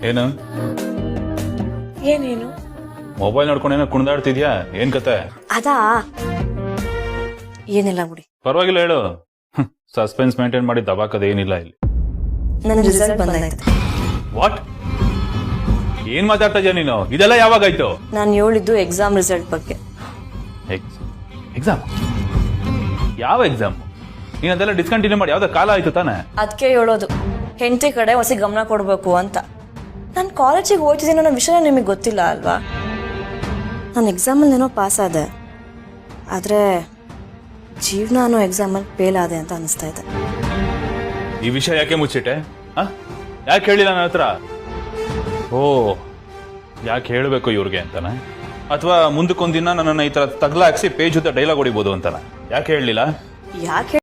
ಏನು ಏನೇನು ಮೊಬೈಲ್ ನೋಡ್ಕೊಂಡೇನೋ ಕುಣಿದಾಡ್ತಿದ್ಯಾ? ಏನ್ ಕತೆ? ಅದಾ ಏನಿಲ್ಲ ಬಿಡಿ. ಪರವಾಗಿಲ್ಲ ಹೇಳು. ಸಸ್ಪೆನ್ಸ್ ಮೇಂಟೈನ್ ಮಾಡಿ ದಬಾಕದೇನಿಲ್ಲ ಇಲ್ಲಿ. ನನ್ನ ರಿಸಲ್ಟ್ ಬಂದಾಯ್ತು. ವಾಟ್? ಏನ್ ಮಾತಾಡ್ತಾ ಇದೀಯ ನೀನು? ಇದೆಲ್ಲ ಯಾವಾಗಾಯ್ತು? ನಾನು ಹೇಳಿದ್ದು ಎಕ್ಸಾಮ್ ರಿಸಲ್ಟ್ ಬಗ್ಗೆ. ಎಕ್ಸಾಮ್? ಯಾವ ಎಕ್ಸಾಮ್? ನೀನ್ ಅದೆಲ್ಲ ಡಿಸ್ಕಂಟಿನ್ಯೂ ಮಾಡಿ ಯಾವ್ದೋ ಕಾಲ ಆಯ್ತು ತಾನೆ? ಅದಕ್ಕೆ ಹೇಳೋದು ಹೆಂಡತಿ ಕಡೆ ಹೊಸ ಗಮನ ಕೊಡ್ಬೇಕು ಅಂತ. ನಾನು ಕಾಲೇಜಿಗೆ ಓದ್ತಿದ್ದೀನಿ ಅನ್ನೋ ವಿಷಯ ನಿಮಗೆ ಗೊತ್ತಿಲ್ಲ ಅಲ್ವಾ? ನಾನು ಎಕ್ಸಾಮಲ್ಲಿ ಏನೋ ಪಾಸ್ ಆದೆ, ಆದ್ರೆ ಜೀವನ ಅನ್ನೋ ಎಕ್ಸಾಮಲ್ಲಿ ಫೇಲ್ ಆದೆ ಅಂತ ಅನಿಸ್ತಾ ಇದೆ. ಈ ವಿಷಯ ಯಾಕೆ ಮುಚ್ಚಿಟ್ಟೆ? ಯಾಕೆ ಹೇಳಿಲ್ಲ ನನ್ನ ಹತ್ರ? ಓ, ಯಾಕೆ ಹೇಳಬೇಕು ಇವ್ರಿಗೆ ಅಂತಾನೆ? ಅಥವಾ ಮುಂದಕ್ಕೊಂದಿನ ನನ್ನನ್ನು ಈ ತರ ತಗ್ಲಾಕ್ಸಿ ಪೇಜ್ ಜೊತೆ ಡೈಲಾಗ್ ಹೊಡಿಬೋದು ಅಂತಾನೆ? ಯಾಕೆ ಹೇಳಲಿಲ್ಲ? ಯಾಕೆ